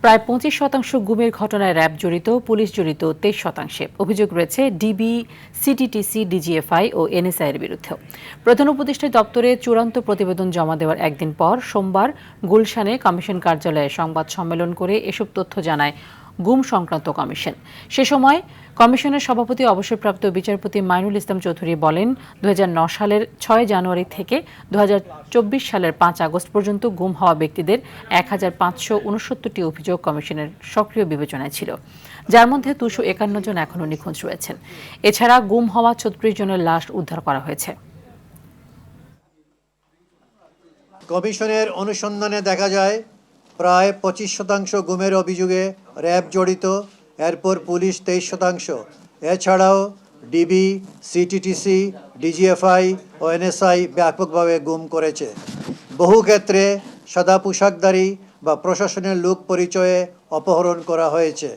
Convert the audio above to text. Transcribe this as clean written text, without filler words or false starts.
প্রায় 25% গুমের ঘটনায় র্যাব জড়িত, পুলিশ জড়িত 23%। অভিযোগ রয়েছে ডিবি, সিটিটিসি, ডিজিএফআই ও এনএসআই এর বিরুদ্ধেও। প্রধান উপদেষ্টা দপ্তরে চূড়ান্ত প্রতিবেদন জমা দেওয়ার একদিন পর সোমবার গুলশানে কমিশন কার্যালয়ে সংবাদ সম্মেলন করে এসব তথ্য জানায় গুম সংক্রান্ত কমিশন। সে সময় কমিশনের সভাপতি অবসরপ্রাপ্ত বিচারপতি মাইনুল ইসলাম চৌধুরী বলেন, 2009 সালের 6 জানুয়ারি থেকে 2024 সালের 5 আগস্ট পর্যন্ত গুম হওয়া ব্যক্তিদের 1569টি অভিযোগ কমিশনের সক্রিয় বিবেচনায় ছিল, যার মধ্যে 251 জন এখনও নিখোঁজ রয়েছেন। এছাড়া গুম হওয়া 36 জনের লাশ উদ্ধার করা হয়েছে। কমিশনের অনুসন্ধানে দেখা যায় প্রায় 25% গুমের অভিযোগে র্যাব জড়িত, এরপর পুলিশ 23%। এছাড়াও ডিবি, সিটিটিসি, ডিজিএফআই ও এনএসআই ব্যাপকভাবে গুম করেছে। বহু ক্ষেত্রে সাদা পোশাকধারী বা প্রশাসনের লোক পরিচয়ে অপহরণ করা হয়েছে।